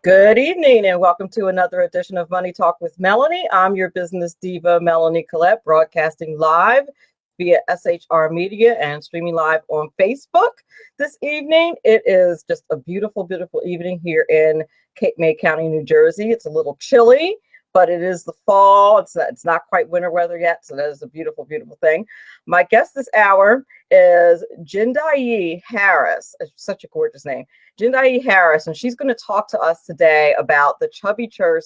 Good evening and welcome to another edition of Money Talk with Melanie. I'm your business diva, Melanie Collette, broadcasting live via SHR Media and streaming live on Facebook this evening. It is just a beautiful, beautiful evening here in Cape May County, New Jersey. It's a little chilly, but it is the fall. It's not quite winter weather yet, so that is a beautiful, beautiful thing. My guest this hour is Jendayi Harris. It's such a gorgeous name. Jendayi Harris, and she's going to talk to us today about the Chubby Church,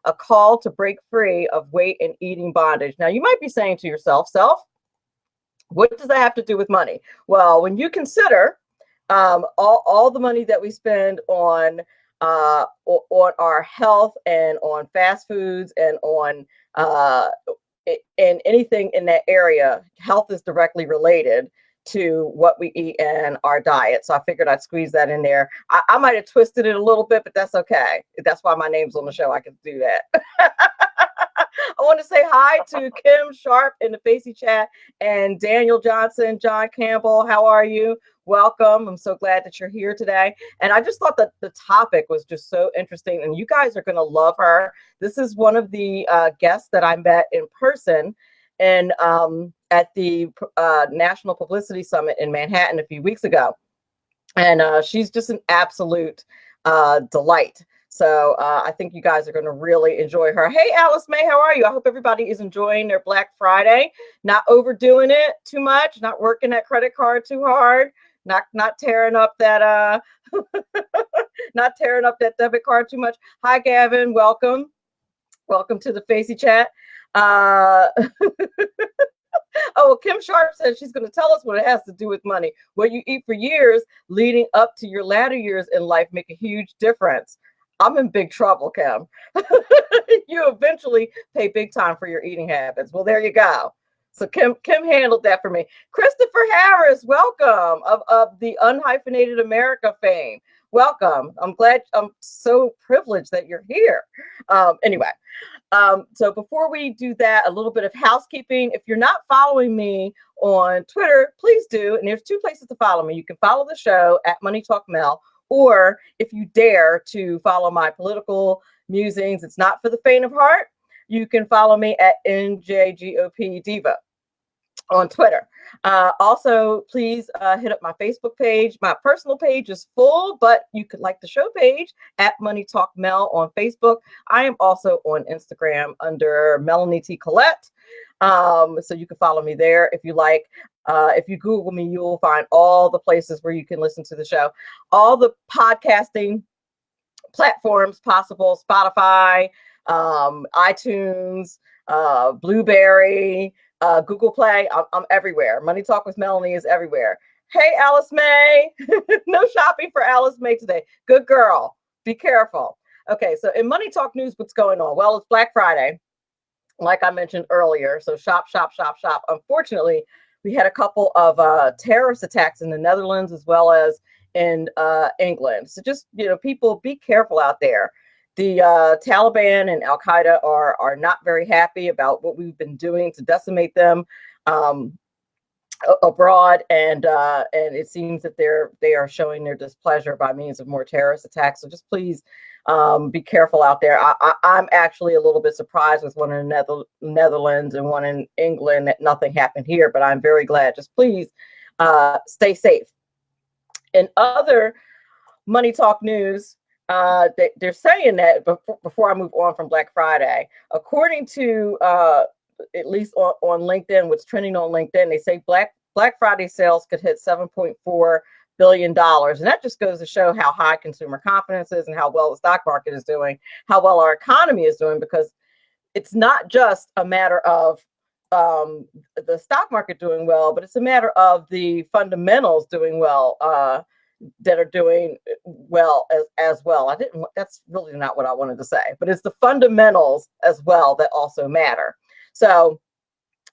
a call to break free of weight and eating bondage. Now, you might be saying to yourself, what does that have to do with money? Well, when you consider all the money that we spend on our health and on fast foods and on and anything in that area, health is directly related to what we eat and our diet. So I figured I'd squeeze that in there. I might have twisted it a little bit, but that's okay. That's why my name's on the show. I can do that. I want to say hi to Kim Sharp in the Facey chat and Daniel Johnson, John Campbell. How are you? Welcome. I'm so glad that you're here today. And I just thought that the topic was just so interesting, and you guys are going to love her. This is one of the guests that I met in person and at the National Publicity Summit in Manhattan a few weeks ago. And she's just an absolute delight. So I think you guys are going to really enjoy her. Hey, Alice May, how are you? I hope everybody is enjoying their Black Friday, not overdoing it too much, not working that credit card too hard, not tearing up that not tearing up that debit card too much. Hi, Gavin. Welcome to the Facey chat. Oh, Kim Sharp says she's going to tell us what it has to do with money. What you eat for years leading up to your latter years in life make a huge difference. I'm in big trouble, Kim. You eventually pay big time for your eating habits. Well, there you go. So Kim handled that for me. Christopher Harris, welcome, of the Unhyphenated America fame. Welcome. I'm so privileged that you're here. Anyway. So before we do that, a little bit of housekeeping. If you're not following me on Twitter, please do. And there's two places to follow me. You can follow the show at Money Talk Mel, or if you dare to follow my political musings, it's not for the faint of heart. You can follow me at NJGOP Diva on Twitter. Also, please hit up my Facebook page. My personal page is full, but you could like the show page at Money Talk Mel on Facebook. I am also on Instagram under Melanie T. Collette. So you can follow me there if you like. If you Google me, you will find all the places where you can listen to the show. All the podcasting platforms possible: Spotify, iTunes, Blueberry, Google Play. I'm everywhere. Money Talk with Melanie is everywhere. Hey, Alice May. No shopping for Alice May today. Good girl. Be careful. Okay, so in Money Talk news, what's going on? Well, it's Black Friday, like I mentioned earlier. So shop, shop, shop, shop. Unfortunately, we had a couple of terrorist attacks in the Netherlands as well as in England. So just, people, be careful out there. The Taliban and Al Qaeda are not very happy about what we've been doing to decimate them abroad, and it seems that they are showing their displeasure by means of more terrorist attacks. So just please be careful out there. I'm actually a little bit surprised with one in the Netherlands and one in England that nothing happened here, but I'm very glad. Just please stay safe. In other Money Talk news, they're saying that before I move on from Black Friday, according to at least on LinkedIn, what's trending on LinkedIn, they say Black Friday sales could hit $7.4 billion. And that just goes to show how high consumer confidence is and how well the stock market is doing, how well our economy is doing, because it's not just a matter of the stock market doing well, but it's a matter of the fundamentals doing well, that are doing well as well. That's really not what I wanted to say, but it's the fundamentals as well that also matter. So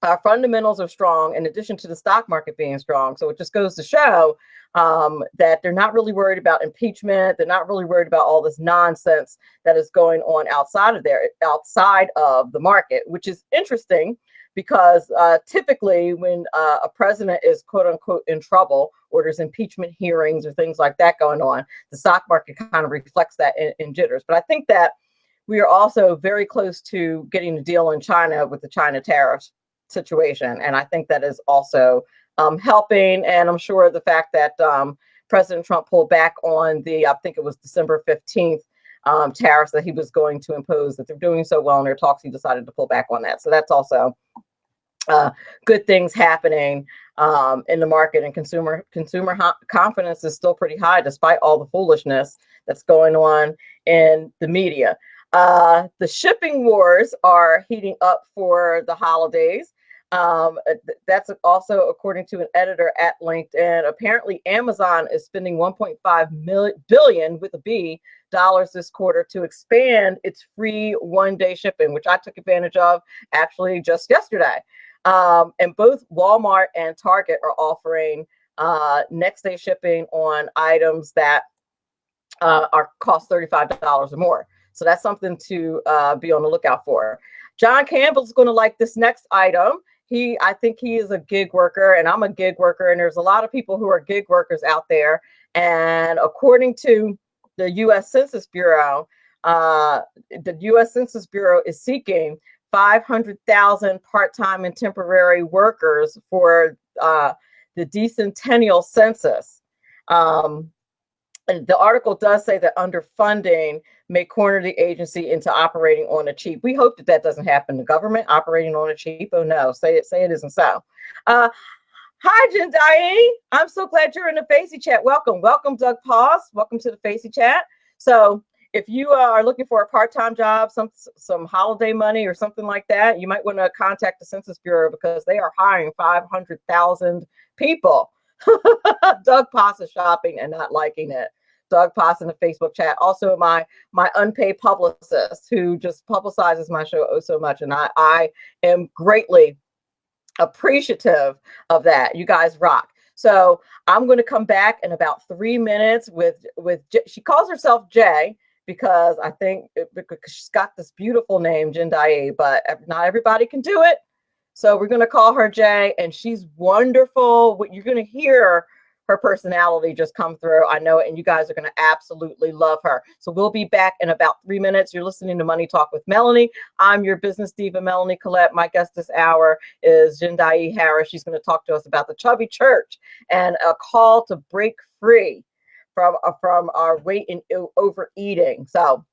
our fundamentals are strong in addition to the stock market being strong. So it just goes to show that they're not really worried about impeachment. They're not really worried about all this nonsense that is going on outside of the market, which is interesting because typically when a president is quote unquote in trouble, or there's impeachment hearings or things like that going on, the stock market kind of reflects that in jitters. But I think that we are also very close to getting a deal in China with the China tariffs situation. And I think that is also helping. And I'm sure the fact that President Trump pulled back on I think it was December 15th, tariffs that he was going to impose, that they're doing so well in their talks, he decided to pull back on that. So that's also good things happening in the market, and consumer confidence is still pretty high despite all the foolishness that's going on in the media. The shipping wars are heating up for the holidays. That's also according to an editor at LinkedIn. Apparently, Amazon is spending 1.5 billion with a B dollars this quarter to expand its free one-day shipping, which I took advantage of actually just yesterday. And both Walmart and Target are offering next day shipping on items that are cost $35 or more. So that's something to be on the lookout for. John Campbell's going to like this next item. I think he is a gig worker, and I'm a gig worker, and there's a lot of people who are gig workers out there. And according to the U.S. Census Bureau, the U.S. Census Bureau is seeking 500,000 part-time and temporary workers for the decennial census. And the article does say that underfunding may corner the agency into operating on a cheap. We hope that doesn't happen. The government operating on a cheap. Oh no, say it isn't so. Hi, Jendayi. I'm so glad you're in the Facey Chat. Welcome, Doug Pause. Welcome to the Facey Chat. So if you are looking for a part-time job, some holiday money or something like that, you might want to contact the Census Bureau because they are hiring 500,000 people. Doug Pause is shopping and not liking it. Doug Pause in the Facebook chat. Also, my unpaid publicist who just publicizes my show oh so much, and I am greatly appreciative of that. You guys rock. So I'm going to come back in about 3 minutes with she calls herself Jay because I think because she's got this beautiful name, Jendayi, but not everybody can do it. So we're going to call her Jay, and she's wonderful. You're going to hear her personality just come through. I know it, and you guys are going to absolutely love her. So we'll be back in about 3 minutes. You're listening to Money Talk with Melanie. I'm your business diva, Melanie Collette. My guest this hour is Jendayi Harris. She's going to talk to us about the Chubby Church and a call to break free from our weight and overeating. So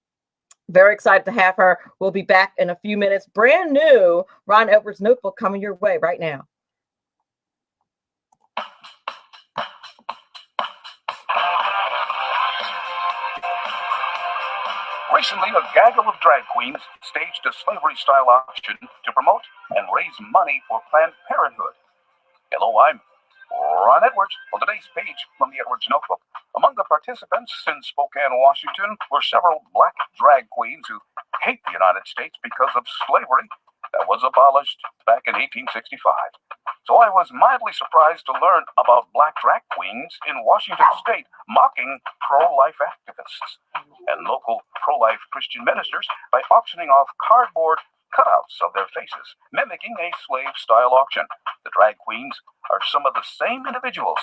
very excited to have her. We'll be back in a few minutes. Brand new Ron Edwards notebook coming your way right now. Recently, a gaggle of drag queens staged a slavery-style auction to promote and raise money for Planned Parenthood. Hello, I'm Ron Edwards. On today's page from the Edwards Notebook, among the participants in Spokane, Washington, were several black drag queens who hate the United States because of slavery that was abolished back in 1865. So I was mildly surprised to learn about black drag queens in Washington state mocking pro-life activists and local pro-life Christian ministers by auctioning off cardboard cutouts of their faces, mimicking a slave-style auction. The drag queens are some of the same individuals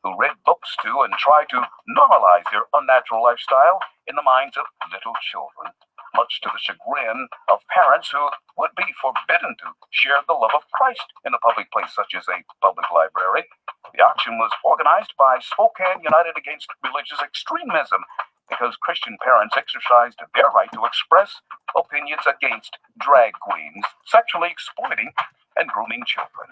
who read books to and try to normalize their unnatural lifestyle in the minds of little children, much to the chagrin of parents who would be forbidden to share the love of Christ in a public place such as a public library. The auction was organized by Spokane United Against Religious Extremism because Christian parents exercised their right to express opinions against drag queens sexually exploiting and grooming children.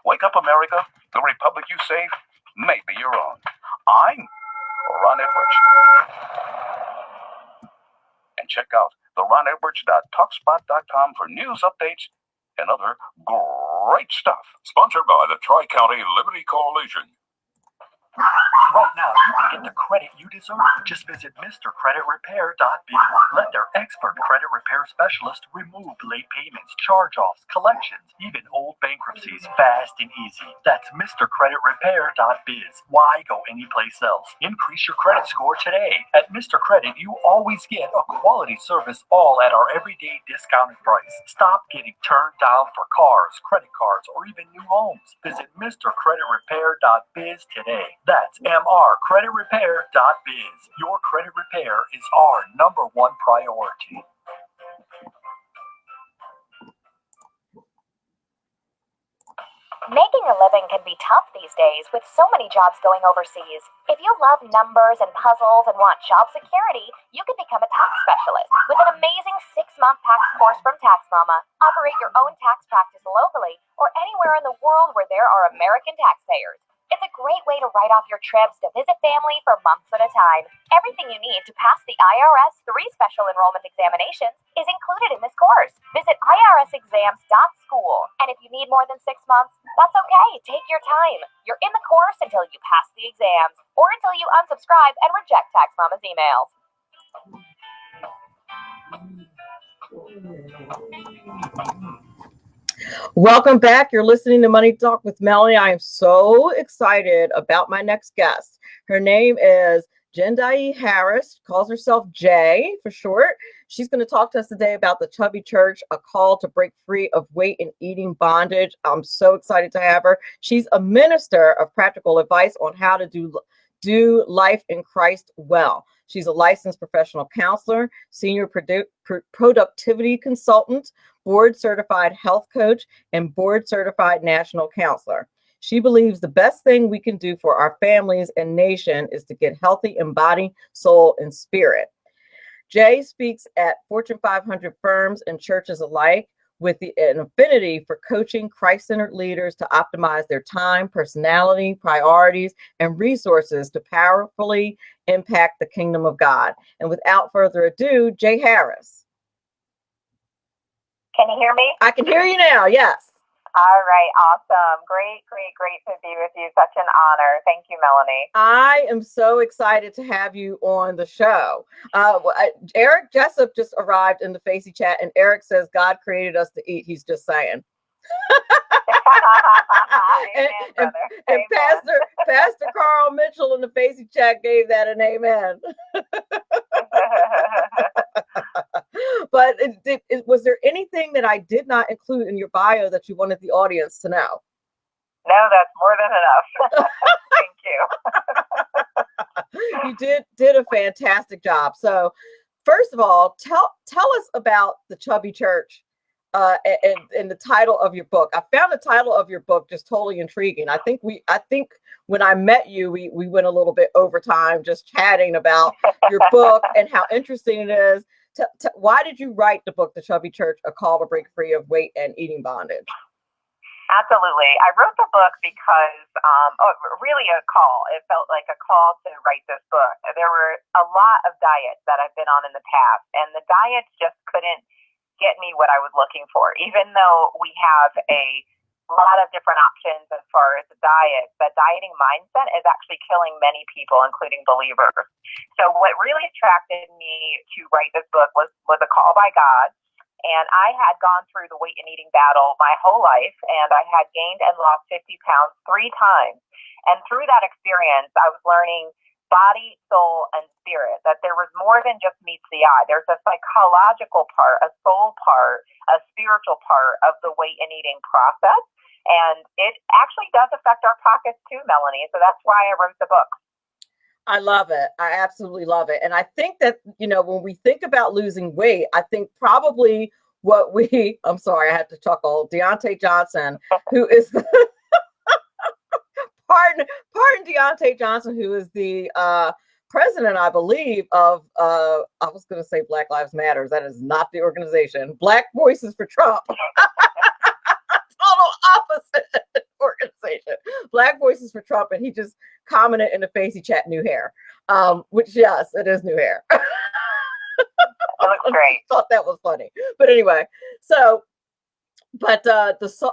Wake up, America. The republic you save may be your own. I'm Ron Edwards. And check out the ronedwards.talkspot.com for news updates and other great stuff. Sponsored by the Tri-County Liberty Coalition. Right now, you can get the credit you deserve. Just visit MrCreditRepair.biz. Let their expert credit repair specialist remove late payments, charge-offs, collections, even old bankruptcies. is fast and easy. That's MrCreditRepair.biz. Why go anyplace else? Increase your credit score today. At Mr. Credit, you always get a quality service, all at our everyday discounted price. Stop getting turned down for cars, credit cards, or even new homes. Visit MrCreditRepair.biz today. That's MrCreditRepair.biz. Your credit repair is our #1 priority. Making a living can be tough these days with so many jobs going overseas. If you love numbers and puzzles and want job security, you can become a tax specialist with an amazing 6-month tax course from Tax Mama. Operate your own tax practice locally or anywhere in the world where there are American taxpayers. It's a great way to write off your trips to visit family for months at a time. Everything you need to pass the IRS 3 special enrollment examinations is included in this course. Visit irsexams.school. And if you need more than 6 months, that's okay. Take your time. You're in the course until you pass the exams or until you unsubscribe and reject Tax Mama's emails. Welcome back. You're listening to Money Talk with Melanie. I am so excited about my next guest. Her name is Jendayi Harris, calls herself Jay for short. She's going to talk to us today about the Chubby Church, a call to break free of weight and eating bondage. I'm so excited to have her. She's a minister of practical advice on how to do life in Christ well. She's a licensed professional counselor, senior productivity consultant, board certified health coach, and board certified national counselor. She believes the best thing we can do for our families and nation is to get healthy in body, soul, and spirit. Jay speaks at Fortune 500 firms and churches alike with an affinity for coaching Christ-centered leaders to optimize their time, personality, priorities, and resources to powerfully impact the kingdom of God. And without further ado, Jay Harris. Can you hear me? I can hear you now, yes. All right, awesome. Great to be with you. Such an honor. Thank you, Melanie. I am so excited to have you on the show. Eric Jessup just arrived in the Facey chat, and Eric says, God created us to eat. He's just saying. Amen, and Pastor Carl Mitchell in the Facey chat gave that an amen. But was there anything that I did not include in your bio that you wanted the audience to know? No, that's more than enough. Thank you. You did a fantastic job. So, first of all, tell us about the Chubby Church and the title of your book. I found the title of your book just totally intriguing. I think when I met you, we went a little bit over time just chatting about your book and how interesting it is. Why did you write the book, The Chubby Church, A Call to Break Free of Weight and Eating Bondage? Absolutely. I wrote the book because, really a call. It felt like a call to write this book. There were a lot of diets that I've been on in the past, and the diets just couldn't get me what I was looking for. Even though we have a lot of different options as far as the diet, the dieting mindset is actually killing many people, including believers. So what really attracted me to write this book was a call by God. And I had gone through the weight and eating battle my whole life, and I had gained and lost 50 pounds 3 times. And through that experience, I was learning body, soul, and spirit, that there was more than just meets the eye. There's a psychological part, a soul part, a spiritual part of the weight and eating process. And it actually does affect our pockets too, Melanie. So that's why I wrote the book. I love it. I absolutely love it. And I think that, when we think about losing weight, I think probably I'm sorry, I had to chuckle, Deontay Johnson, who is the, pardon Deontay Johnson, who is the president, I believe, of, I was going to say Black Lives Matter. That is not the organization. Black Voices for Trump. Total opposite organization. Black Voices for Trump, and he just commented in the Facey chat, new hair, which, yes, it is new hair. It looks great. I thought that was funny, but anyway.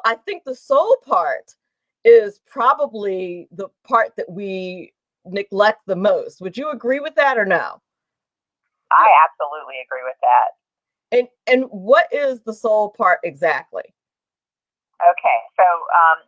I think the soul part is probably the part that we neglect the most. Would you agree with that or no? I absolutely agree with that. And what is the soul part exactly? Okay, so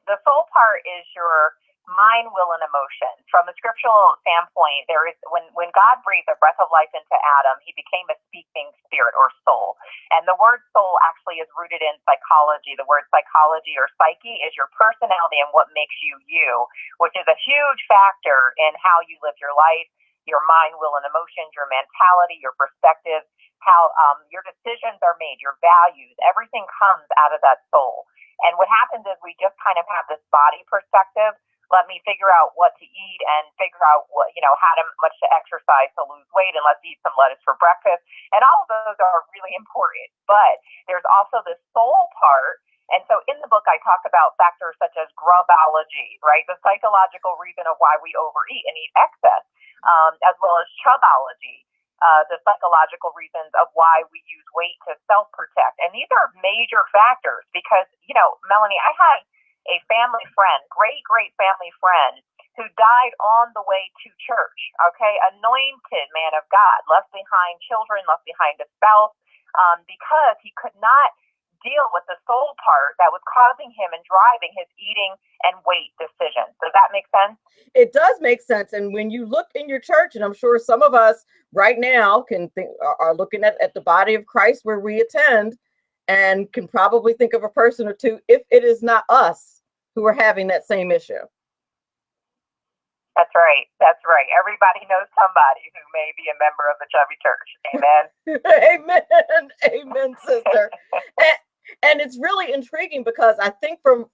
the soul part is your mind, will, and emotion. From a scriptural standpoint, there is when God breathed the breath of life into Adam, he became a speaking spirit or soul. And the word soul actually is rooted in psychology. The word psychology or psyche is your personality and what makes you you, which is a huge factor in how you live your life, your mind, will, and emotions, your mentality, your perspective, how your decisions are made, your values, everything comes out of that soul. And what happens is we just kind of have this body perspective. Let me figure out what to eat and figure out what, how much to exercise to lose weight, and let's eat some lettuce for breakfast. And all of those are really important. But there's also the soul part. And so in the book, I talk about factors such as grubology, right? The psychological reason of why we overeat and eat excess, as well as chubology. The psychological reasons of why we use weight to self-protect. And these are major factors because, Melanie, I had a family friend, great family friend, who died on the way to church, okay? Anointed man of God, left behind children, left behind a spouse, because he could not deal with the soul part that was causing him and driving his eating and weight decisions. Does that make sense? It does make sense. And when you look in your church, and I'm sure some of us right now are looking at the body of Christ where we attend, and can probably think of a person or two, if it is not us who are having that same issue. That's right. Everybody knows somebody who may be a member of the Chubby Church. Amen. Amen, sister. And it's really intriguing because I think from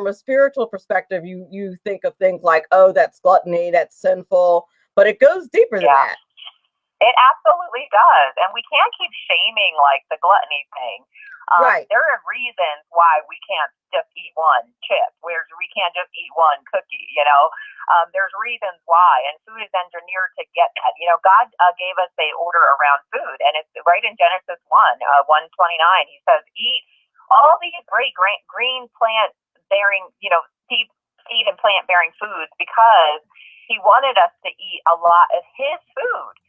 a spiritual perspective, you think of things like, oh, that's gluttony, that's sinful, but it goes deeper than that. It absolutely does. And we can't keep shaming like the gluttony thing. Right. There are reasons why we can't just eat one chip, where we can't just eat one cookie, There's reasons why, and food is engineered to get that. God gave us a order around food, and it's right in Genesis 1:29. He says, eat all these great green plant bearing, seed and plant bearing foods, because he wanted us to eat a lot of his food.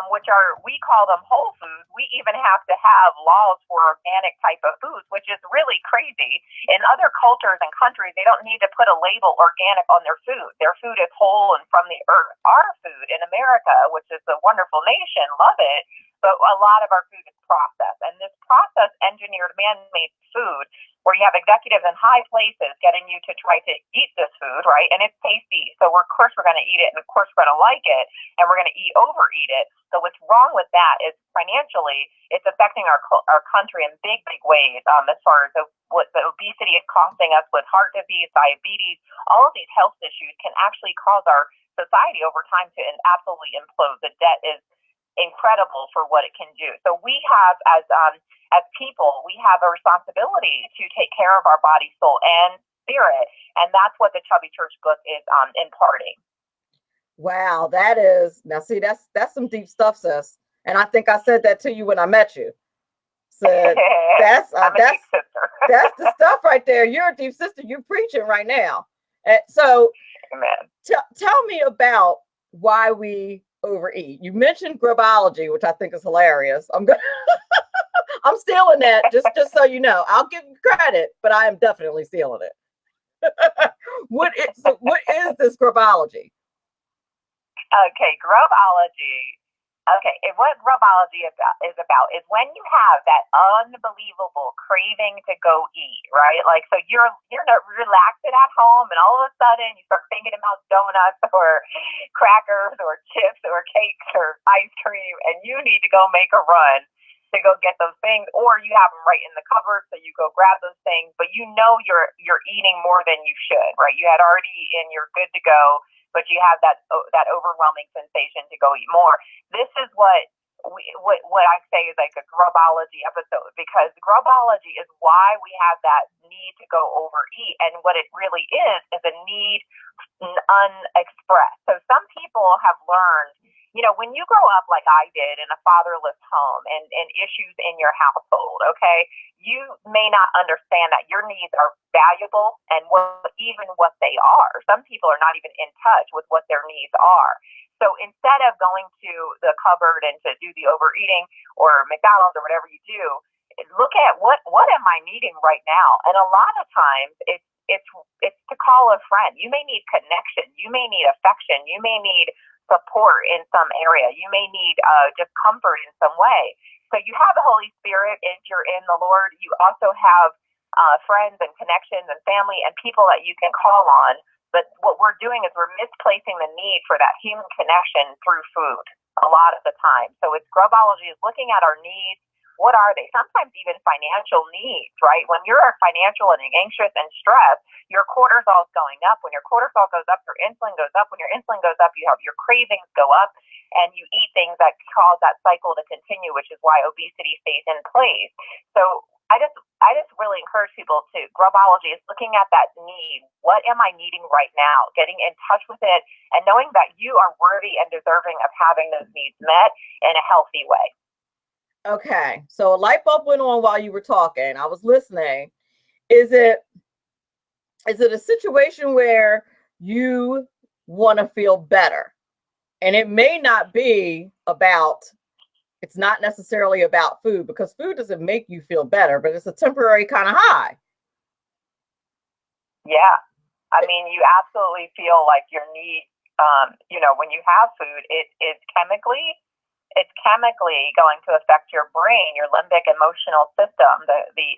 Which we call them whole foods. We even have to have laws for organic type of foods, which is really crazy. In other cultures and countries, they don't need to put a label organic on their food. Their food is whole and from the earth. Our food in America, which is a wonderful nation, love it, but a lot of our food is processed. And this processed, engineered, man-made food, where you have executives in high places getting you to try to eat this food, right? And it's tasty. So of course we're going to eat it, and of course we're going to like it, and we're going to overeat it. So what's wrong with that is financially, it's affecting our country in big ways. As far as what the obesity is costing us with heart disease, diabetes, all of these health issues can actually cause our society over time to absolutely implode. The debt is incredible for what it can do. So we have, as people, we have a responsibility to take care of our body, soul, and spirit, and that's what the Chubby Church book is imparting. Wow, that is, now see, that's some deep stuff, sis. And I think I said that to you when I met you. Said that's deep sister. That's the stuff right there. You're a deep sister. You're preaching right now. So, amen. Tell me about why we overeat. You mentioned grubology, which I think is hilarious. I'm stealing that, just so you know. I'll give you credit, but I am definitely stealing it. What is this grubology? Okay, grubology. Okay, and what grubology is about is when you have that unbelievable craving to go eat, right? Like, so you're not relaxed at home, and all of a sudden you start thinking about donuts or crackers or chips or cakes or ice cream, and you need to go make a run to go get those things, or you have them right in the cupboard, so you go grab those things, but you're eating more than you should, right? You had already eaten, you're good to go, but you have that overwhelming sensation to go eat more. This is what I say is like a grubology episode, because grubology is why we have that need to go overeat, and what it really is a need unexpressed. So some people have learned, when you grow up like I did in a fatherless home and issues in your household, okay, you may not understand that your needs are valuable and even what they are. Some people are not even in touch with what their needs are. So instead of going to the cupboard and to do the overeating or McDonald's or whatever you do, look at what am I needing right now? And a lot of times it's to call a friend. You may need connection. You may need affection. You may need support in some area. You may need just comfort in some way. So you have the Holy Spirit if you're in the Lord. You also have friends and connections and family and people that you can call on. But what we're doing is we're misplacing the need for that human connection through food a lot of the time. So it's Grubology is looking at our needs. What are they? Sometimes even financial needs, right? When you're financial and anxious and stressed, your cortisol is going up. When your cortisol goes up, your insulin goes up. When your insulin goes up, you have your cravings go up, and you eat things that cause that cycle to continue, which is why obesity stays in place. So I just really encourage people to Grubology is looking at that need. What am I needing right now? Getting in touch with it and knowing that you are worthy and deserving of having those needs met in a healthy way. Okay, so a light bulb went on while you were talking. I was listening. Is it a situation where you want to feel better? And it may not be about, it's not necessarily about food, because food doesn't make you feel better, but it's a temporary kind of high. Yeah. I mean, you absolutely feel like your need, when you have food, it's chemically going to affect your brain, your limbic emotional system,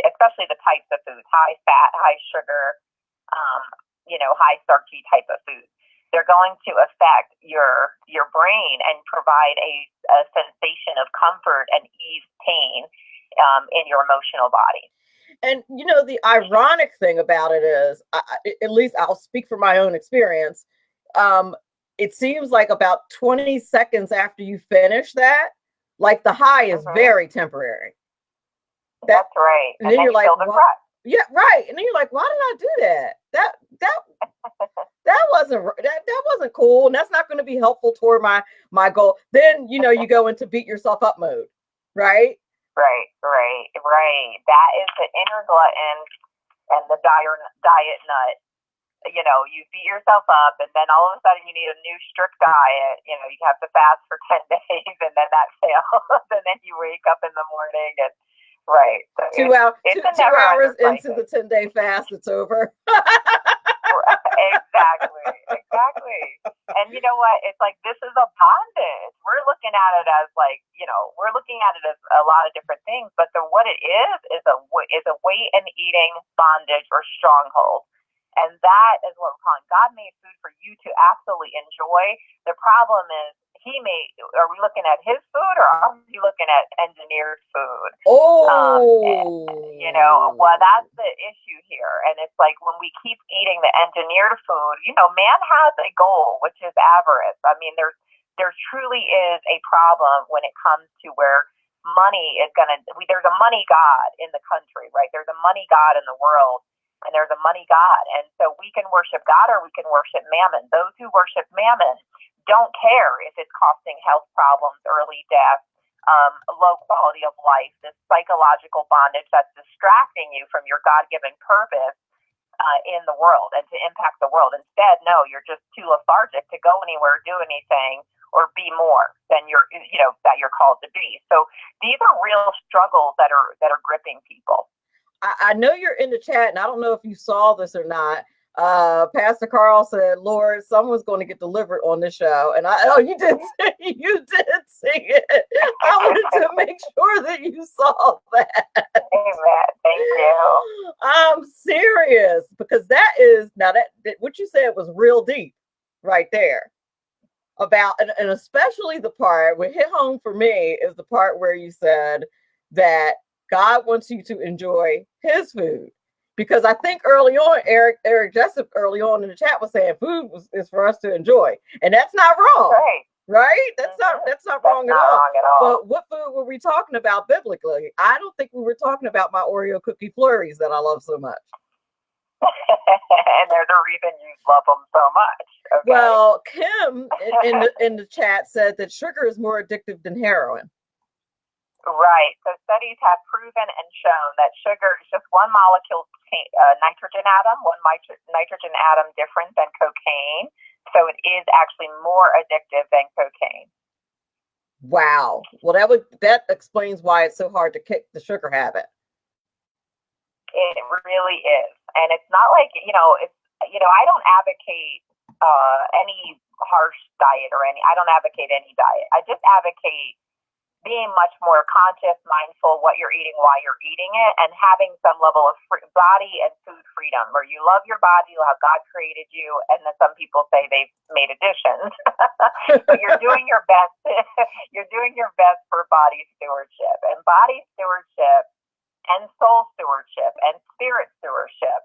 especially the types of foods, high fat, high sugar, high starchy type of foods. They're going to affect your brain and provide a sensation of comfort and ease pain in your emotional body. And, the ironic thing about it is, at least I'll speak from my own experience. It seems like about 20 seconds after you finish that, like the high is very temporary. That's right. And then you're like, yeah, right. And then you're like, why did I do that? That wasn't cool. And that's not going to be helpful toward my goal. Then, you go into beat yourself up mode, right? Right. That is the inner glutton and the diet nut. You beat yourself up, and then all of a sudden you need a new strict diet. You have to fast for 10 days, and then that fails, and then you wake up in the morning and right. So 2 hours into the 10-day fast, it's over. Exactly. And you know what? It's like, this is a bondage. We're looking at it as we're looking at it as a lot of different things, but what it is a weight and eating bondage or stronghold. And that is what we're calling. God made food for you to absolutely enjoy. The problem is, are we looking at his food, or are we looking at engineered food? Well, that's the issue here. And it's like, when we keep eating the engineered food, man has a goal, which is avarice. I mean, there truly is a problem when it comes to where money is there's a money God in the country, right? There's a money God in the world. And there's a money God. And so we can worship God or we can worship mammon. Those who worship mammon don't care if it's costing health problems, early death, low quality of life, this psychological bondage that's distracting you from your God-given purpose in the world and to impact the world. Instead, no, you're just too lethargic to go anywhere, do anything, or be more than that you're called to be. So these are real struggles that are gripping people. I know you're in the chat, and I don't know if you saw this or not. Pastor Carl said, "Lord, someone's going to get delivered on this show." And you did see it. I wanted to make sure that you saw that. Amen. Thank you. I'm serious, because that is that what you said was real deep, right there. About and especially the part what hit home for me is the part where you said that God wants you to enjoy his food. Because I think early on, Eric Jessup early on in the chat was saying food is for us to enjoy. And that's not wrong. Right? That's not wrong at all. But what food were we talking about biblically? I don't think we were talking about my Oreo cookie flurries that I love so much. And they're the reason you love them so much. Okay? Well, Kim in the chat said that sugar is more addictive than heroin. Right. So studies have proven and shown that sugar is just one molecule nitrogen atom, one nitrogen atom different than cocaine. So it is actually more addictive than cocaine. Wow. Well, that explains why it's so hard to kick the sugar habit. It really is. And it's not like, I don't advocate any harsh diet or I don't advocate any diet. I just advocate being much more conscious, mindful what you're eating, why you're eating it, and having some level of body and food freedom, where you love your body, how God created you, and then some people say they've made additions, but you're doing your best. You're doing your best for body stewardship, and body stewardship and soul stewardship and spirit stewardship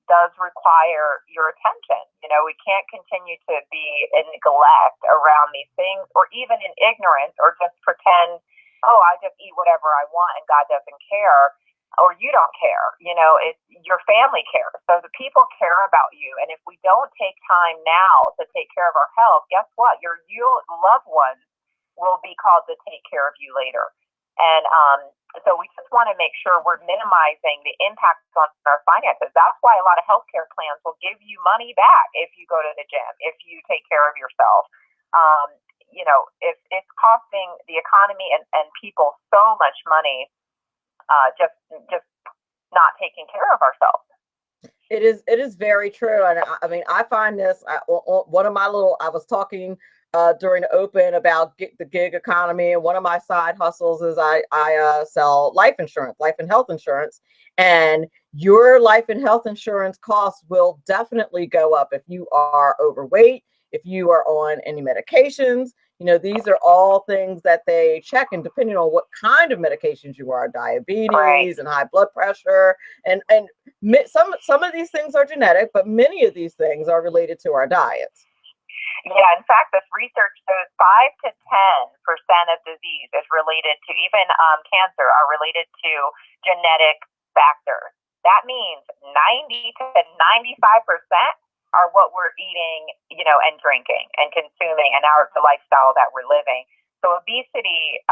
does require your attention. We can't continue to be in neglect around these things, or even in ignorance, or just pretend, oh, I just eat whatever I want and God doesn't care, or you don't care. It's your family cares. So the people care about you. And if we don't take time now to take care of our health, guess what? Your loved ones will be called to take care of you later. And so we just want to make sure we're minimizing the impact on our finances. That's why a lot of healthcare plans will give you money back if you go to the gym, if you take care of yourself. If it's costing the economy and people so much money, just not taking care of ourselves. It is very true. And I mean, I find this, I was talking during the open about the gig economy, and one of my side hustles is I sell life and health insurance, and your life and health insurance costs will definitely go up if you are overweight, if you are on any medications. These are all things that they check, and depending on what kind of medications you are, diabetes Right. and high blood pressure, and some of these things are genetic, but many of these things are related to our diets. Yeah, in fact, this research shows 5 to 10% of disease is related to, even cancer, are related to genetic factors. That means 90 to 95% are what we're eating, and drinking and consuming, and the lifestyle that we're living. So obesity,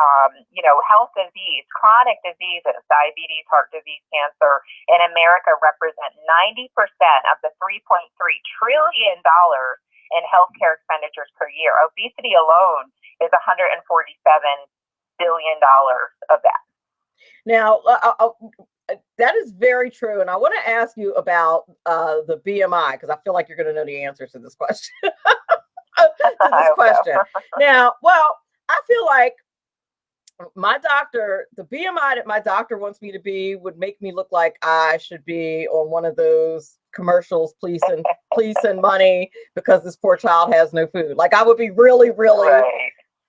health disease, chronic diseases, diabetes, heart disease, cancer in America represent 90% of the $3.3 trillion in healthcare expenditures per year. Obesity alone is $147 billion of that. Now, that is very true. And I want to ask you about the BMI, because I feel like you're going to know the answer to this question. Now, well, I feel like my doctor, the BMI that my doctor wants me to be would make me look like I should be on one of those commercials, please send money because this poor child has no food. Like I would be really, really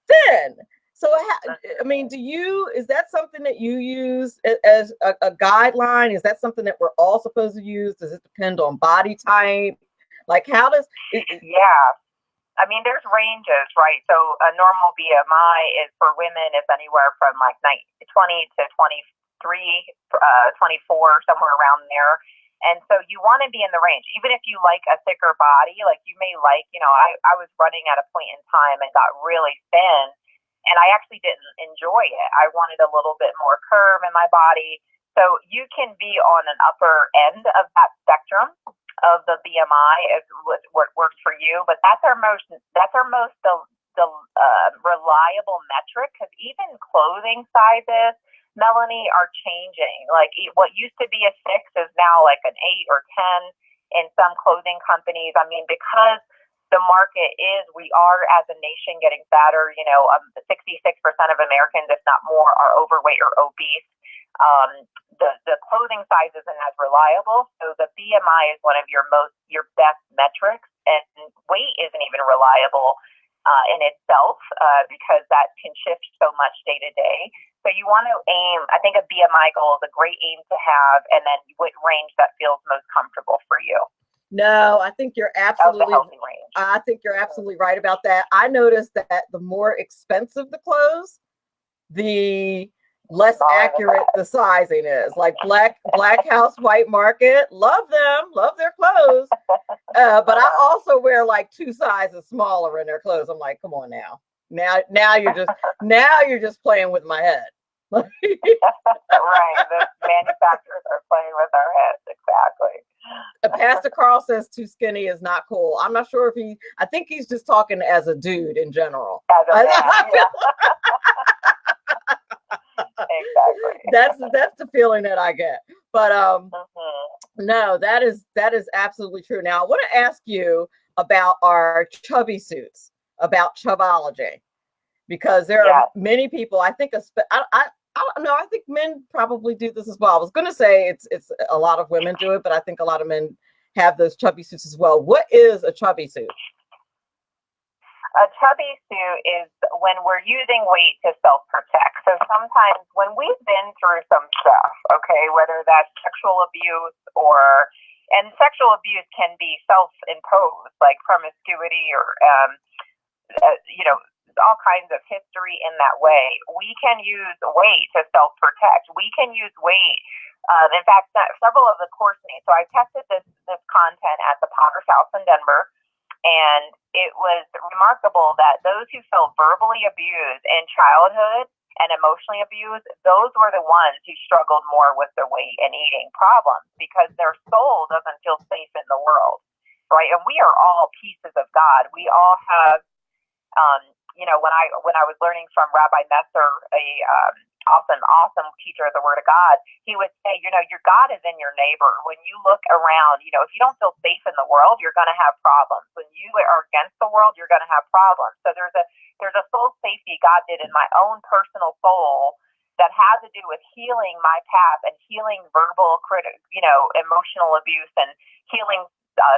thin. So, I mean, is that something that you use as a guideline? Is that something that we're all supposed to use? Does it depend on body type? Like how does it? Yeah. I mean, there's ranges, right? So a normal BMI is for women is anywhere from like 20 to 23, 24, somewhere around there. And so you want to be in the range, even if you like a thicker body, like you may like, I was running at a point in time and got really thin, and I actually didn't enjoy it. I wanted a little bit more curve in my body. So you can be on an upper end of that spectrum of the BMI is what works for you, but that's our most reliable metric, because even clothing sizes, Melanie, are changing. Like what used to be a 6 is now like an 8 or 10 in some clothing companies. I mean, because the market we are as a nation getting fatter. 66% of Americans, if not more, are overweight or obese. The clothing size isn't as reliable, so the BMI is one of your best metrics, and weight isn't even reliable in itself because that can shift so much day to day. So you want to aim. I think a BMI goal is a great aim to have, and then what range that feels most comfortable for you. No, I think you're absolutely. I think you're absolutely right about that. I noticed that the more expensive the clothes, the less accurate the sizing is. Like Black House White Market, love them, love their clothes, but I also wear like 2 sizes smaller in their clothes. I'm like, come on now you're just playing with my head. Right, the manufacturers are playing with our heads, exactly. Pastor Carl says too skinny is not cool. I'm not sure if I think he's just talking as a dude in general. As a man, Exactly. That's the feeling that I get. But Mm-hmm. no, that is absolutely true. Now I want to ask you about our chubby suits, about chubology, because there are Yes. many people. I think I don't know. I think men probably do this as well. I was going to say it's a lot of women do it, but I think a lot of men have those chubby suits as well. What is a chubby suit? A chubby suit is when we're using weight to self-protect. So sometimes when we've been through some stuff, okay, whether that's sexual abuse and sexual abuse can be self-imposed, like promiscuity or, all kinds of history in that way. We can use weight to self-protect. We can use weight. In fact, several of the course mates. So I tested this content at the Potter's House in Denver. And it was remarkable that those who felt verbally abused in childhood and emotionally abused, those were the ones who struggled more with their weight and eating problems because their soul doesn't feel safe in the world, right? And we are all pieces of God. We all have, when I was learning from Rabbi Messer, awesome teacher of the Word of God, he would say, your God is in your neighbor. When you look around, if you don't feel safe in the world, you're going to have problems. When you are against the world, you're going to have problems. So there's a soul safety God did in my own personal soul that has to do with healing my path and healing verbal, emotional abuse and healing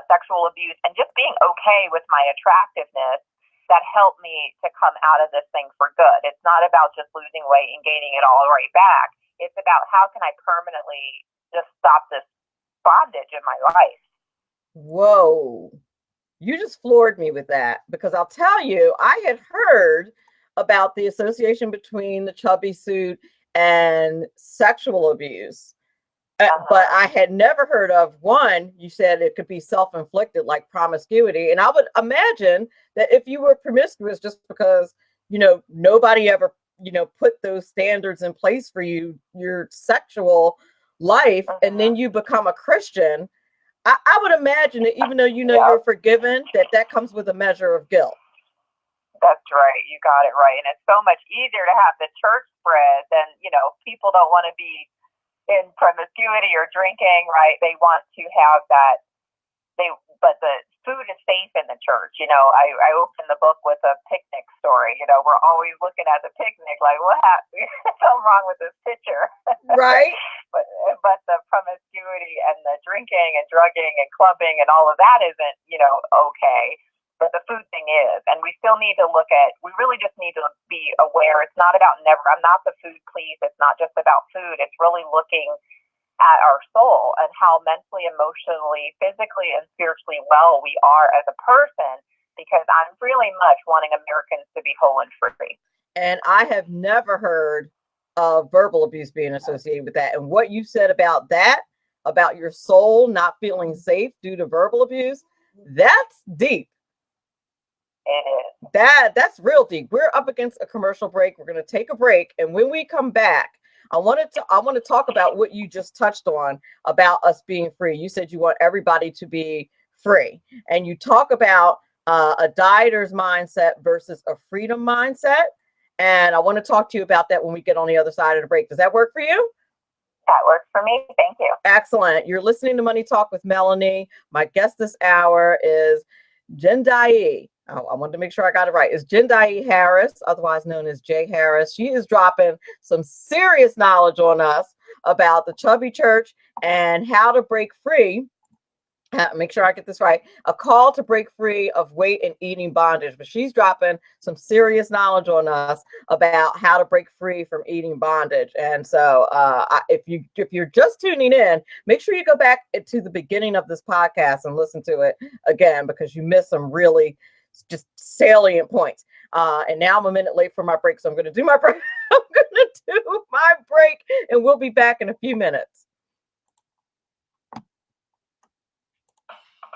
sexual abuse and just being okay with my attractiveness. That helped me to come out of this thing for good. It's not about just losing weight and gaining it all right back. It's about how can I permanently just stop this bondage in my life. Whoa. You just floored me with that, because I'll tell you, I had heard about the association between the chubby suit and sexual abuse. But I had never heard of one. You said it could be self-inflicted, like promiscuity. And I would imagine that if you were promiscuous just because, nobody ever, put those standards in place for your sexual life, and then you become a Christian, I would imagine that even though you're forgiven, that comes with a measure of guilt. That's right. You got it right. And it's so much easier to have the church spread than, people don't want to be in promiscuity or drinking, right? They want to have that. But the food is safe in the church. I opened the book with a picnic story. We're always looking at the picnic like, what happened? Something wrong with this picture, right? but the promiscuity and the drinking and drugging and clubbing and all of that isn't, okay. But the food thing is, and we still need to we really just need to be aware. It's not about I'm not the food police. It's not just about food. It's really looking at our soul and how mentally, emotionally, physically, and spiritually well we are as a person, because I'm really much wanting Americans to be whole and free. And I have never heard of verbal abuse being associated with that. And what you said about that, about your soul not feeling safe due to verbal abuse, that's deep. It is. That's real deep. We're up against a commercial break. We're going to take a break, and when we come back, I want to talk about what you just touched on about us being free. You said you want everybody to be free, and you talk about a dieter's mindset versus a freedom mindset. And I want to talk to you about that when we get on the other side of the break. Does that work for you? That works for me. Thank you. Excellent. You're listening to Money Talk with Melanie. My guest this hour is Jendayi. I wanted to make sure I got it right. It's Jendayi Harris, otherwise known as Jay Harris. She is dropping some serious knowledge on us about the Chubby Church and how to break free. Make sure I get this right. A call to break free of weight and eating bondage. But she's dropping some serious knowledge on us about how to break free from eating bondage. And so if you're just tuning in, make sure you go back to the beginning of this podcast and listen to it again, because you missed some really just salient points. And now I'm a minute late for my break, so I'm going to do my break. And we'll be back in a few minutes.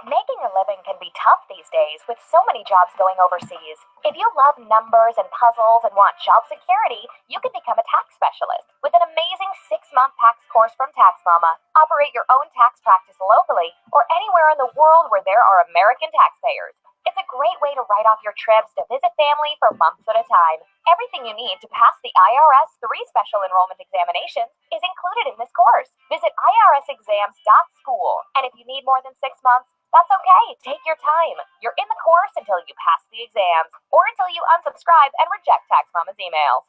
Making a living can be tough these days with so many jobs going overseas. If you love numbers and puzzles and want job security, you can become a tax specialist with an amazing 6-month tax course from Tax Mama. Operate your own tax practice locally or anywhere in the world where there are American taxpayers. It's a great way to write off your trips to visit family for months at a time. Everything you need to pass the IRS 3 special enrollment examinations is included in this course. Visit irsexams.school. And if you need more than 6 months, that's okay. Take your time. You're in the course until you pass the exams or until you unsubscribe and reject Tax Mama's emails.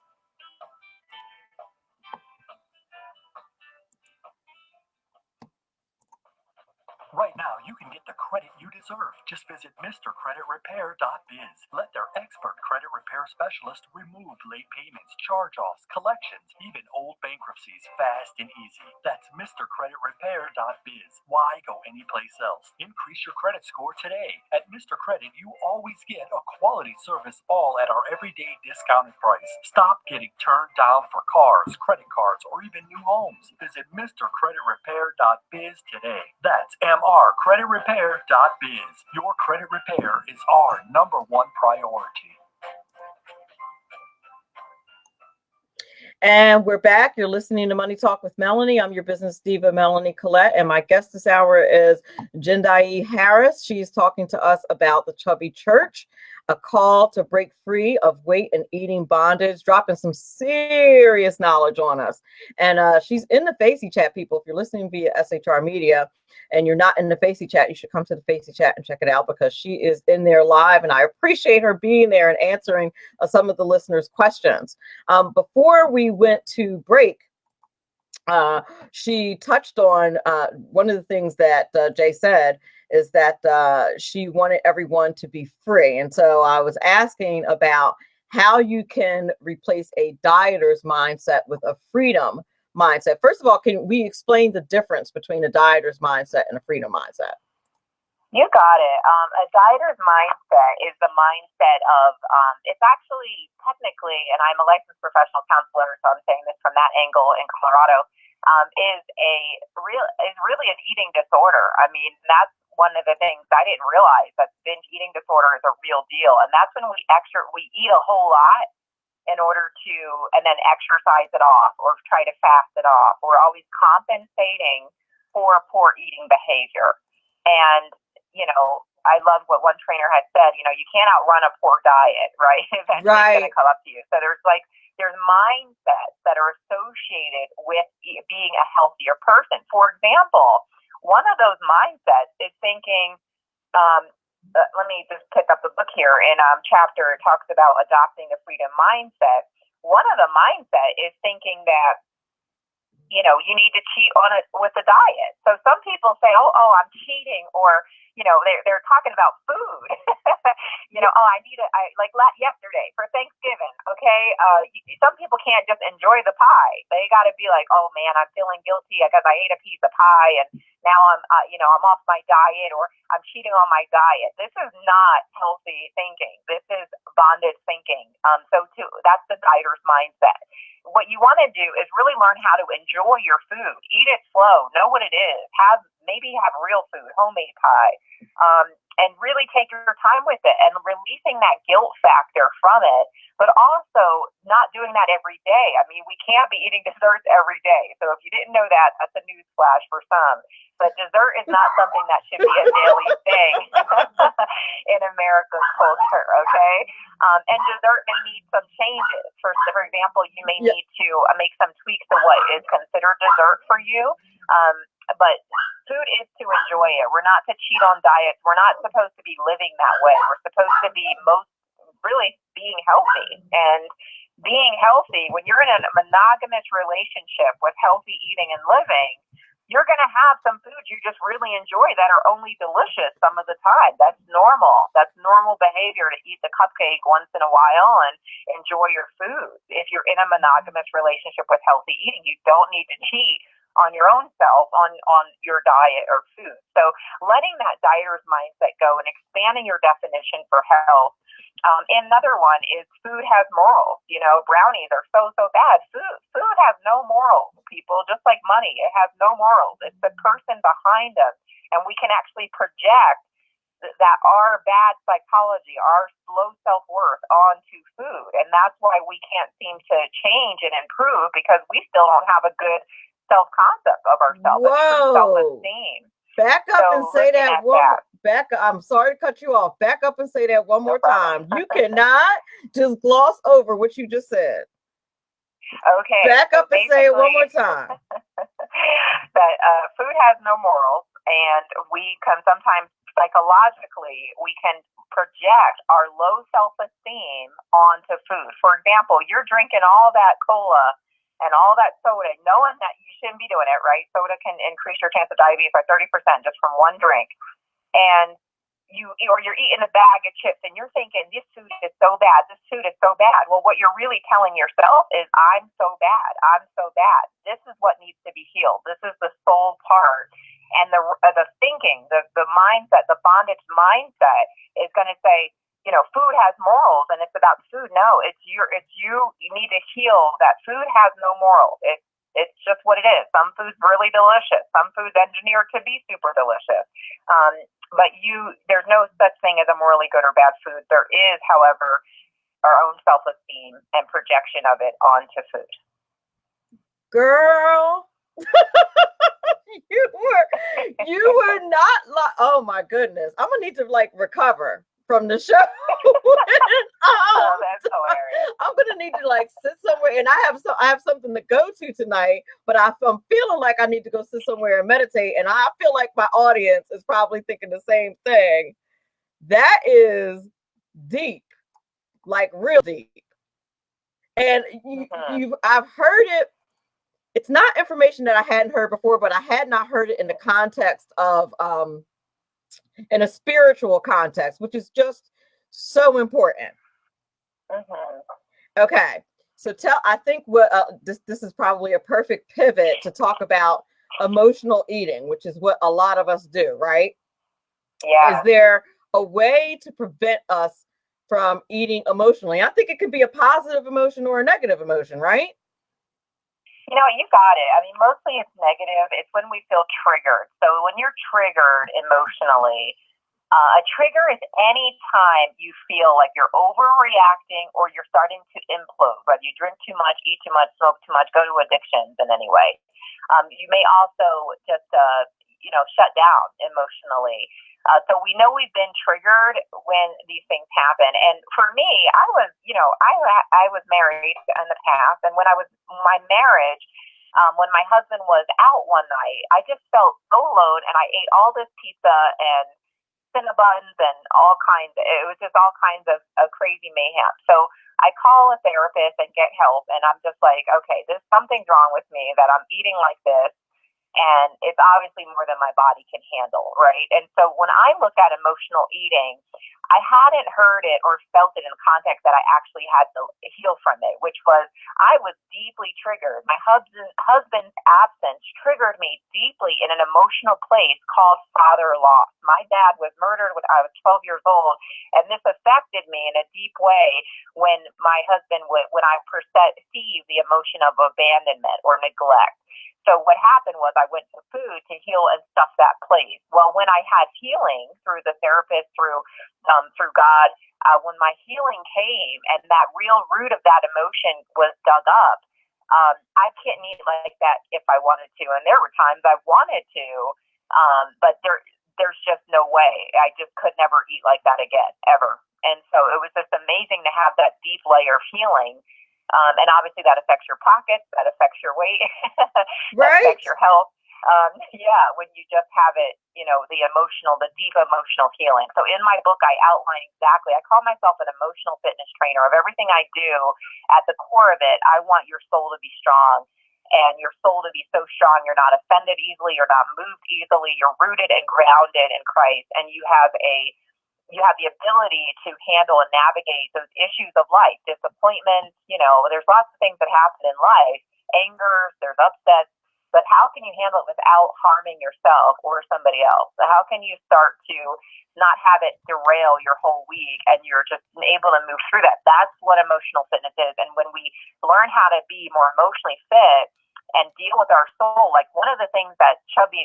Right now, you can get the credit you deserve. Just visit MrCreditRepair.biz. Let their expert credit repair specialist remove late payments, charge-offs, collections, even old bankruptcies fast and easy. That's MrCreditRepair.biz. Why go anyplace else? Increase your credit score today. At Mr. Credit, you always get a quality service, all at our everyday discounted price. Stop getting turned down for cars, credit cards, or even new homes. Visit MrCreditRepair.biz today. That's MrCreditRepair.biz. Your credit repair is our #1 priority. And we're back. You're listening to Money Talk with Melanie. I'm your business diva, Melanie Collette, and my guest this hour is Jendayi Harris. She's talking to us about the Chubby Church, a call to break free of weight and eating bondage, dropping some serious knowledge on us. And she's in the Facey Chat, people. If you're listening via SHR Media and you're not in the Facey Chat, you should come to the Facey Chat and check it out, because she is in there live, and I appreciate her being there and answering some of the listeners' questions. Before we went to break, she touched on one of the things that Jay said is that she wanted everyone to be free. And so I was asking about how you can replace a dieter's mindset with a freedom mindset. First of all, can we explain the difference between a dieter's mindset and a freedom mindset? You got it. A dieter's mindset is the mindset of, it's actually technically, and I'm a licensed professional counselor, so I'm saying this from that angle in Colorado, is really an eating disorder. I mean, that's one of the things I didn't realize, that binge eating disorder is a real deal. And that's when we eat a whole lot in order to, and then exercise it off or try to fast it off. We're always compensating for poor eating behavior. And I love what one trainer had said, you can't outrun a poor diet, right? Eventually it's going to come up to you. So there's mindsets that are associated with being a healthier person. For example, one of those mindsets is thinking, let me just pick up the book here. In chapter, it talks about adopting a freedom mindset. One of the mindset is thinking that, you need to cheat on it with a diet. So some people say, oh, I'm cheating, or, they're talking about food. Yesterday for Thanksgiving, okay? Some people can't just enjoy the pie. They got to be like, oh man, I'm feeling guilty because I ate a piece of pie and now I'm off my diet, or I'm cheating on my diet. This is not healthy thinking. This is bondage thinking. That's the dieter's mindset. What you want to do is really learn how to enjoy your food. Eat it slow. Know what it is. Maybe have real food, homemade pie, and really take your time with it and releasing that guilt factor from it, but also not doing that every day. I mean, we can't be eating desserts every day. So if you didn't know that, that's a news flash for some. But dessert is not something that should be a daily thing in America's culture, okay? And dessert may need some changes. For example, you may need to make some tweaks to what is considered dessert for you. But food is to enjoy it. We're not to cheat on diets. We're not supposed to be living that way. We're supposed to be being healthy. And being healthy, when you're in a monogamous relationship with healthy eating and living, you're going to have some foods you just really enjoy that are only delicious some of the time. That's normal. That's normal behavior to eat the cupcake once in a while and enjoy your food. If you're in a monogamous relationship with healthy eating, you don't need to cheat on your own self on your diet or food. So letting that dieter's mindset go and expanding your definition for health. Another one is food has morals. Brownies are so bad. Food has no morals, people, just like money. It has no morals. It's the person behind us. And we can actually project that our bad psychology, our low self-worth onto food. And that's why we can't seem to change and improve, because we still don't have a good self-concept of ourselves, self-esteem. Back up So and say looking that at one. that, Back. I'm sorry to cut you off. Back up and say that one more problem. time. You cannot just gloss over what you just said. Okay. Back So up and say it one more basically, time. that food has no morals, and we can sometimes psychologically we can project our low self-esteem onto food. For example, you're drinking all that cola and all that soda, knowing that you shouldn't be doing it, right? Soda can increase your chance of diabetes by 30% just from one drink. And you're eating a bag of chips and you're thinking this food is so bad, this food is so bad. Well, what you're really telling yourself is I'm so bad, I'm so bad. This is what needs to be healed. This is the soul part. And the thinking, the mindset, the bondage mindset is going to say, food has morals and it's about food. No, it's you. You need to heal that food has no morals. It's just what it is. Some food's really delicious. Some food's engineered to be super delicious. But there's no such thing as a morally good or bad food. There is, however, our own self-esteem and projection of it onto food. Girl, you were not like, oh my goodness. I'm gonna need to recover from the show. Oh, that's hilarious. I'm gonna need to sit somewhere, and I have something to go to tonight, but I'm feeling like I need to go sit somewhere and meditate, and I feel like my audience is probably thinking the same thing. That is deep, like real deep. And I've heard it. It's not information that I hadn't heard before, but I had not heard it in the context of in a spiritual context, which is just so important. Okay, so I think what this is probably a perfect pivot to talk about emotional eating, which is what a lot of us do, right? Yeah. Is there a way to prevent us from eating emotionally? I think it could be a positive emotion or a negative emotion, right? You got it. I mean, mostly it's negative. It's when we feel triggered. So when you're triggered emotionally, a trigger is any time you feel like you're overreacting or you're starting to implode, whether you drink too much, eat too much, smoke too much, go to addictions in any way. You may also just, shut down emotionally. So we know we've been triggered when these things happen. And for me, I was married in the past, and when I was my marriage, when my husband was out one night, I just felt so alone, and I ate all this pizza and Cinnabons and all kinds. It was just all kinds of crazy mayhem. So I call a therapist and get help, and I'm just like, okay, there's something's wrong with me that I'm eating like this. And it's obviously more than my body can handle, right? And so when I look at emotional eating, I hadn't heard it or felt it in context that I actually had to heal from it, which was I was deeply triggered. My husband's absence triggered me deeply in an emotional place called father loss. My dad was murdered when I was 12 years old, and this affected me in a deep way when my husband when I perceived the emotion of abandonment or neglect. So what happened was I went to food to heal and stuff that place. Well, when I had healing through the therapist, through God, when my healing came and that real root of that emotion was dug up, I couldn't eat like that if I wanted to. And there were times I wanted to, but there's just no way. I just could never eat like that again, ever. And so it was just amazing to have that deep layer of healing. And obviously that affects your pockets, that affects your weight, that affects your health. When you just have it, the deep emotional healing. So in my book, I outline exactly, I call myself an emotional fitness trainer. Of everything I do, at the core of it, I want your soul to be strong and your soul to be so strong. You're not offended easily. You're not moved easily. You're rooted and grounded in Christ. And you have the ability to handle and navigate those issues of life, disappointments, there's lots of things that happen in life, anger, there's upsets, but how can you handle it without harming yourself or somebody else? So how can you start to not have it derail your whole week and you're just able to move through that? That's what emotional fitness is. And when we learn how to be more emotionally fit and deal with our soul, like one of the things that chubby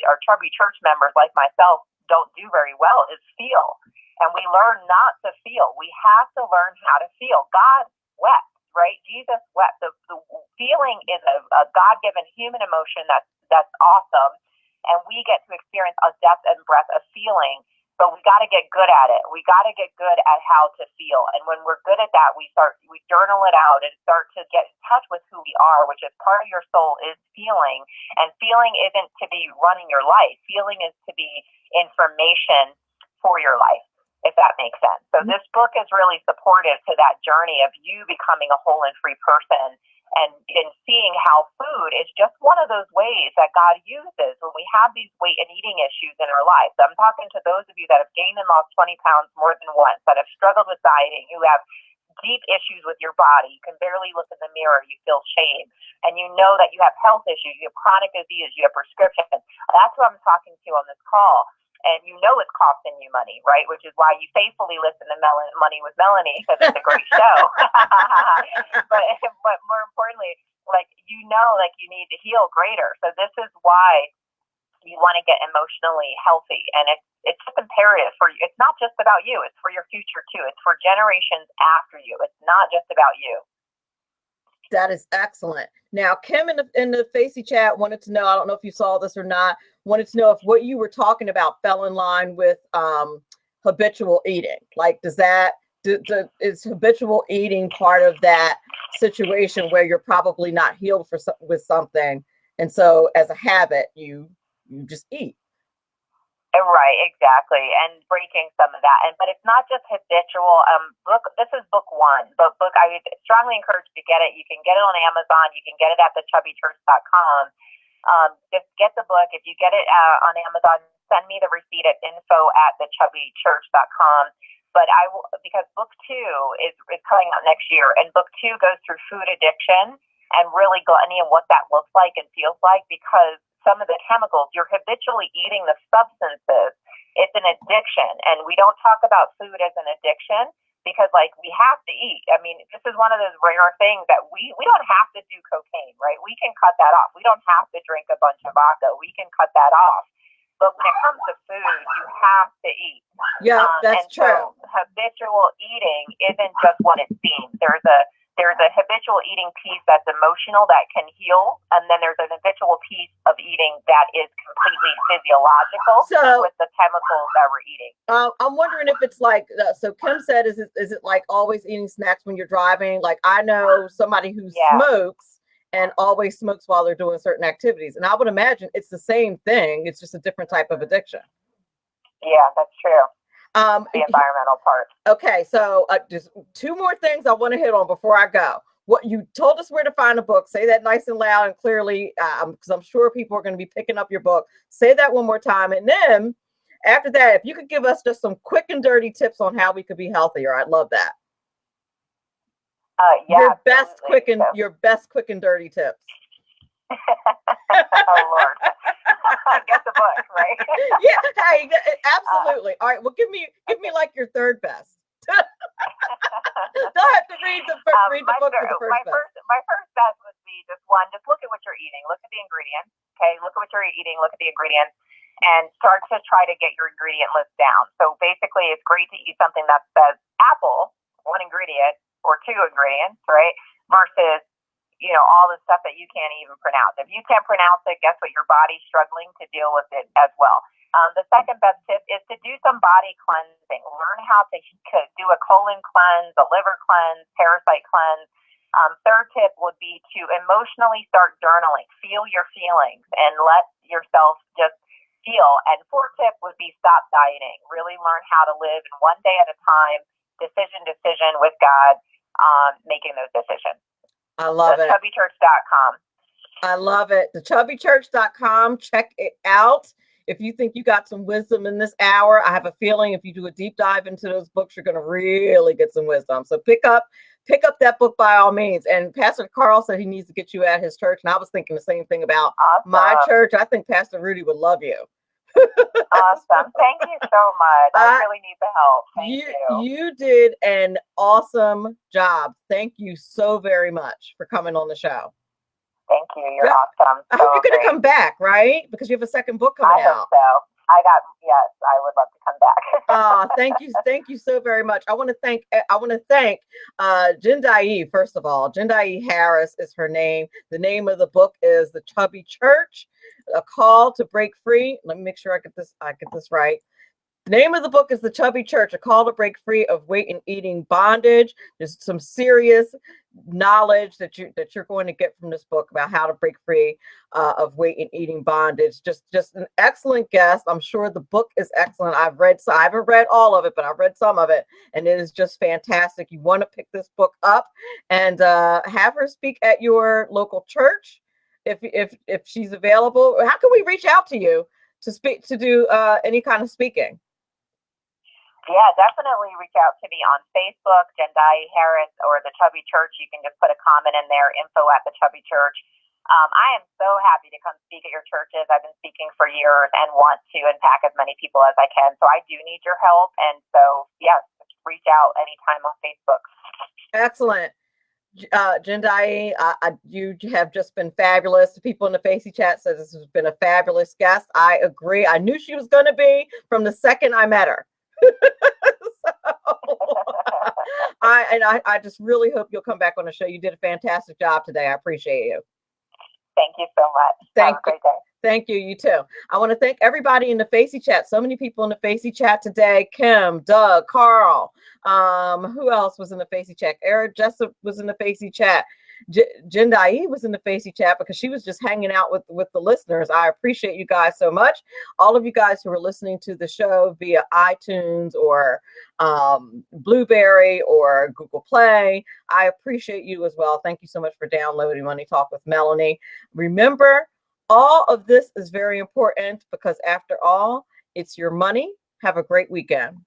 church members like myself don't do very well is feel. And we learn not to feel. We have to learn how to feel. God wept, right? Jesus wept. The feeling is a God-given human emotion that's awesome. and we get to experience a depth and breadth of feeling. But we got to get good at it. We got to get good at how to feel. And when we're good at that, we journal it out and start to get in touch with who we are, which is part of your soul is feeling. And feeling isn't to be running your life. Feeling is to be information for your life, if that makes sense. So this book is really supportive to that journey of you becoming a whole and free person, and in seeing how food is just one of those ways that God uses when we have these weight and eating issues in our lives. I'm talking to those of you that have gained and lost 20 pounds more than once, that have struggled with dieting, who have deep issues with your body. You can barely look in the mirror. You feel shame. And you know that you have health issues. You have chronic disease. You have prescriptions. That's who I'm talking to on this call. And you know it's costing you money, right? Which is why you faithfully listen to Money with Melanie, because it's a great show. but more importantly, like, you know, like, you need to heal greater. So this is why you want to get emotionally healthy. And it's just imperative for you. It's not just about you. It's for your future too. It's for generations after you. It's not just about you. That is excellent. Now, Kim in the Facey chat wanted to know, I don't know if you saw this or not, wanted to know if what you were talking about fell in line with habitual eating. Like, is habitual eating part of that situation where you're probably not healed with something, and so as a habit, you just eat? Right, exactly, and breaking some of that, but it's not just habitual. This is book one, but I strongly encourage you to get it. You can get it on Amazon. You can get it at thechubbychurch.com. Just get the book. If you get it on Amazon, send me the receipt at info@thechubbychurch.com. But because book two is coming out next year, and book two goes through food addiction and really gluttony and what that looks like and feels like, because some of the chemicals, you're habitually eating the substances. It's an addiction. And we don't talk about food as an addiction because, like, we have to eat. I mean, this is one of those rare things that we don't have to do cocaine, right? We can cut that off. We don't have to drink a bunch of vodka. We can cut that off. But when it comes to food, you have to eat. Yeah, that's true. So habitual eating isn't just what it seems. There's a habitual eating piece that's emotional that can heal, and then there's an habitual piece of eating that is completely physiological with the chemicals that we're eating. I'm wondering if it's like, so Kim said, is it like always eating snacks when you're driving? Like, I know somebody who smokes and always smokes while they're doing certain activities, and I would imagine it's the same thing. It's just a different type of addiction. Yeah, that's true. The environmental part. Okay, so just two more things I want to hit on before I go. What you told us where to find a book. Say that nice and loud and clearly, because I'm sure people are going to be picking up your book. Say that one more time, and then after that, if you could give us just some quick and dirty tips on how we could be healthier, I'd love that. Your best quick and dirty tips. Oh Lord. Get the book, right? Yeah, hey, absolutely. All right, well, give me like your third best. Don't have to read the book for the first best. My first best would be just look at what you're eating. Look at the ingredients. Okay, look at what you're eating. Look at the ingredients, and start to try to get your ingredient list down. So basically, it's great to eat something that says apple, one ingredient or two ingredients, right? Versus all the stuff that you can't even pronounce. If you can't pronounce it, guess what? Your body's struggling to deal with it as well. The second best tip is to do some body cleansing. Learn how to do a colon cleanse, a liver cleanse, parasite cleanse. Third tip would be to emotionally start journaling. Feel your feelings and let yourself just feel. And fourth tip would be stop dieting. Really learn how to live one day at a time, decision with God, making those decisions. I love it. Chubbychurch.com. I love it. Thechubbychurch.com. Check it out. If you think you got some wisdom in this hour, I have a feeling if you do a deep dive into those books, you're going to really get some wisdom. So pick up that book by all means. And Pastor Carl said he needs to get you at his church. And I was thinking the same thing about my church. I think Pastor Rudy would love you. Awesome. Thank you so much. I really need the help. Thank you. You did an awesome job. Thank you so very much for coming on the show. Thank you. You're awesome. I hope you're going to come back, right? Because you have a second book coming out. I hope so. Yes, I would love to come back. Thank you so very much. I want to thank Jendayi, first of all. Jendayi Harris is her name. The name of the book is The Chubby Church, A Call to Break Free. Let me make sure I get this right. The name of the book is The Chubby Church, A Call to Break Free of Weight and Eating Bondage. There's some serious knowledge that you're going to get from this book about how to break free of weight and eating bondage. Just an excellent guest. I'm sure the book is excellent. I haven't read all of it, but I've read some of it, and it is just fantastic. You want to pick this book up and have her speak at your local church if she's available. How can we reach out to you to do any kind of speaking? Yeah, definitely reach out to me on Facebook, Jendayi Harris, or the Chubby Church. You can just put a comment in there, info at the Chubby Church. I am so happy to come speak at your churches. I've been speaking for years and want to impact as many people as I can. So I do need your help. And so, yes, reach out anytime on Facebook. Excellent. Jendayi, you have just been fabulous. The people in the Facey chat said this has been a fabulous guest. I agree. I knew she was going to be from the second I met her. I just really hope you'll come back on the show. You did a fantastic job today. I appreciate you. Thank you so much. Have a great day. Thank you. You too. I want to thank everybody in the Facey chat. So many people in the Facey chat today. Kim, Doug, Carl. Who else was in the Facey chat? Eric Jessup was in the Facey chat. Jendayi was in the Facey chat because she was just hanging out with the listeners. I appreciate you guys so much. All of you guys who are listening to the show via iTunes or Blueberry or Google Play, I appreciate you as well. Thank you so much for downloading Money Talk with Melanie. Remember, all of this is very important because after all, it's your money. Have a great weekend.